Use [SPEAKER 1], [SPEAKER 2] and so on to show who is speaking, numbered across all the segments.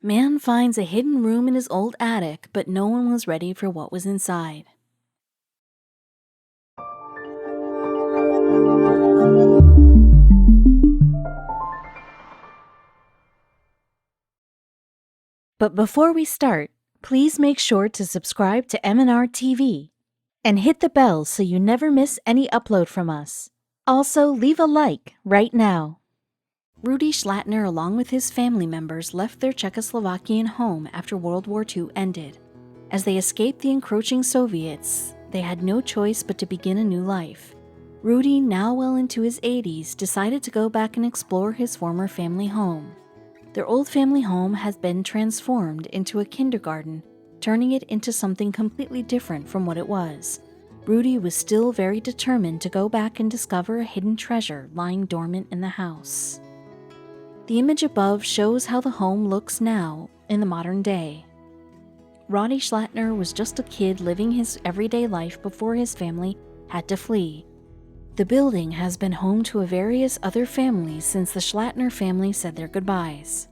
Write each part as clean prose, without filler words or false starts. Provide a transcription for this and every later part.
[SPEAKER 1] Man finds a hidden room in his old attic, but no one was ready for what was inside. But before we start, please make sure to subscribe to m&rtv and hit the bell so you never miss any upload from us. Also, leave a like right now. Rudi Schlattner, along with his family members, left their Czechoslovakian home after World War II ended. As they escaped the encroaching Soviets, they had no choice but to begin a new life. Rudi, now well into his 80s, decided to go back and explore his former family home. Their old family home has been transformed into a kindergarten, turning it into something completely different from what it was. Rudi was still very determined to go back and discover a hidden treasure lying dormant in the house. The image above shows how the home looks now in the modern day. Rudi Schlattner was just a kid living his everyday life before his family had to flee. The building has been home to various other families since the Schlattner family said their goodbyes.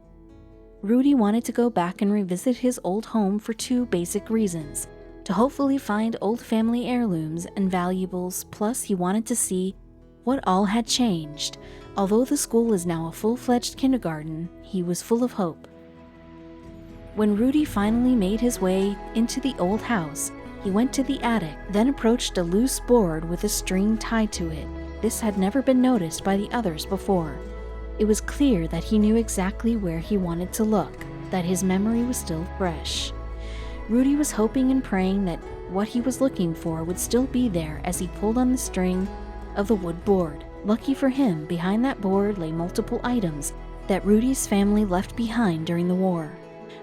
[SPEAKER 1] Rudi wanted to go back and revisit his old home for two basic reasons: to hopefully find old family heirlooms and valuables, plus he wanted to see what all had changed. Although the school is now a full-fledged kindergarten, he was full of hope. When Rudi finally made his way into the old house, he went to the attic, then approached a loose board with a string tied to it. This had never been noticed by the others before. It was clear that he knew exactly where he wanted to look, that his memory was still fresh. Rudi was hoping and praying that what he was looking for would still be there as he pulled on the string of the wood board. Lucky for him, behind that board lay multiple items that Rudi's family left behind during the war.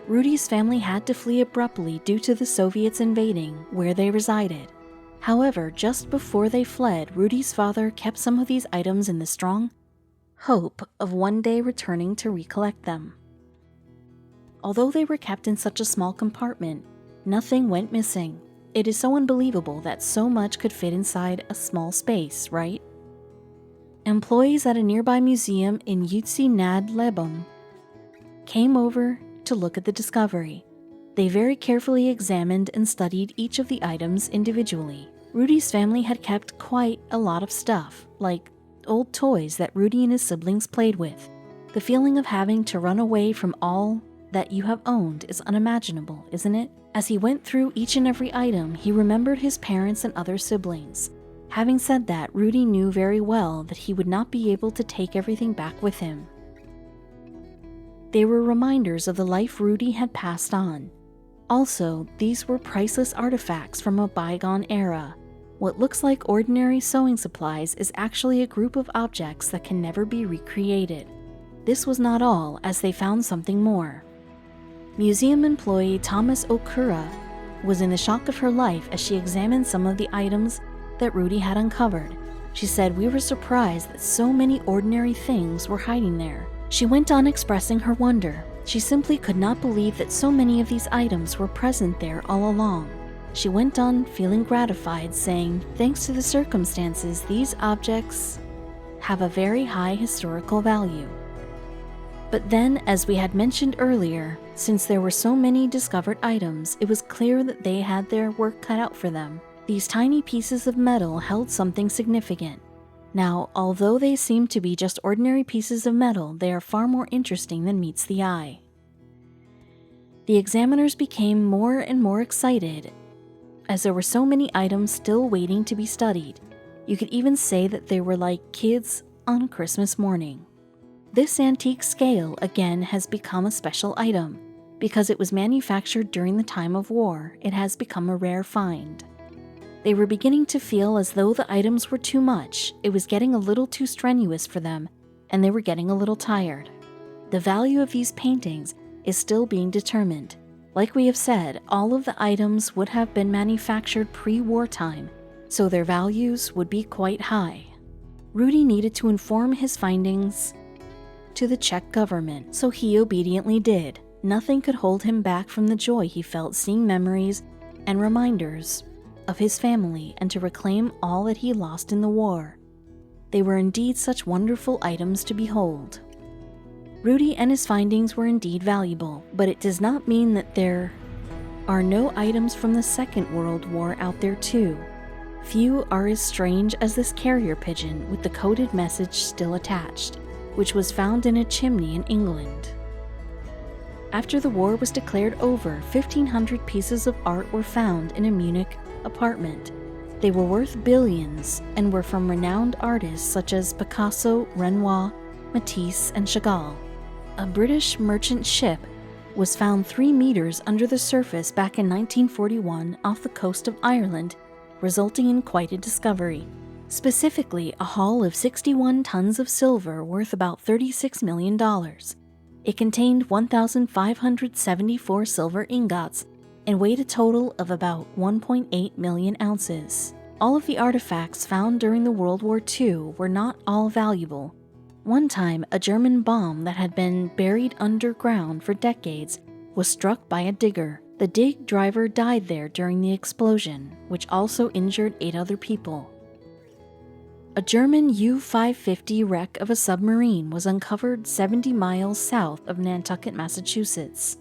[SPEAKER 1] Rudi's family had to flee abruptly due to the Soviets invading where they resided. However, just before they fled, Rudi's father kept some of these items in the strong hope of one day returning to recollect them. Although they were kept in such a small compartment, nothing went missing. It is so unbelievable that so much could fit inside a small space, right? Employees at a nearby museum in Ulici nad Labem came over to look at the discovery. They very carefully examined and studied each of the items individually. Rudi's family had kept quite a lot of stuff, like old toys that Rudi and his siblings played with. The feeling of having to run away from all that you have owned is unimaginable, isn't it? As he went through each and every item, he remembered his parents and other siblings. Having said that, Rudi knew very well that he would not be able to take everything back with him. They were reminders of the life Rudi had passed on. Also, these were priceless artifacts from a bygone era. What looks like ordinary sewing supplies is actually a group of objects that can never be recreated. This was not all, as they found something more. Museum employee Thomas Okura was in the shock of her life as she examined some of the items that Rudi had uncovered. She said, "We were surprised that so many ordinary things were hiding there." She went on expressing her wonder. She simply could not believe that so many of these items were present there all along. She went on feeling gratified, saying, "Thanks to the circumstances, these objects have a very high historical value." But then, as we had mentioned earlier, since there were so many discovered items, it was clear that they had their work cut out for them. These tiny pieces of metal held something significant. Now, although they seem to be just ordinary pieces of metal, they are far more interesting than meets the eye. The examiners became more and more excited as there were so many items still waiting to be studied. You could even say that they were like kids on a Christmas morning. This antique scale, again, has become a special item. Because it was manufactured during the time of war, it has become a rare find. They were beginning to feel as though the items were too much. It was getting a little too strenuous for them, and they were getting a little tired. The value of these paintings is still being determined. Like we have said, all of the items would have been manufactured pre-wartime, so their values would be quite high. Rudi needed to inform his findings to the Czech government, so he obediently did. Nothing could hold him back from the joy he felt seeing memories and reminders of his family and to reclaim all that he lost in the war. They were indeed such wonderful items to behold. Rudi and his findings were indeed valuable, but it does not mean that there are no items from the Second World War out there too. Few are as strange as this carrier pigeon with the coded message still attached, which was found in a chimney in England. After the war was declared over, 1,500 pieces of art were found in a Munich apartment. They were worth billions and were from renowned artists such as Picasso, Renoir, Matisse, and Chagall. A British merchant ship was found 3 meters under the surface back in 1941 off the coast of Ireland, resulting in quite a discovery. Specifically, a haul of 61 tons of silver worth about $36 million. It contained 1,574 silver ingots and weighed a total of about 1.8 million ounces. All of the artifacts found during the World War II were not all valuable. One time, a German bomb that had been buried underground for decades was struck by a digger. The dig driver died there during the explosion, which also injured 8 other people. A German U-550 wreck of a submarine was uncovered 70 miles south of Nantucket, Massachusetts.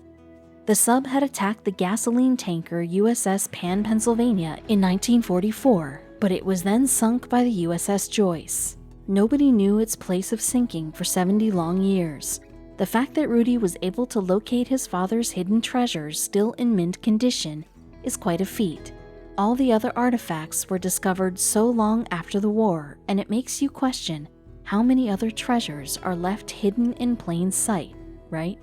[SPEAKER 1] The sub had attacked the gasoline tanker USS Pan, Pennsylvania in 1944, but it was then sunk by the USS Joyce. Nobody knew its place of sinking for 70 long years. The fact that Rudi was able to locate his father's hidden treasures still in mint condition is quite a feat. All the other artifacts were discovered so long after the war, and it makes you question how many other treasures are left hidden in plain sight, right?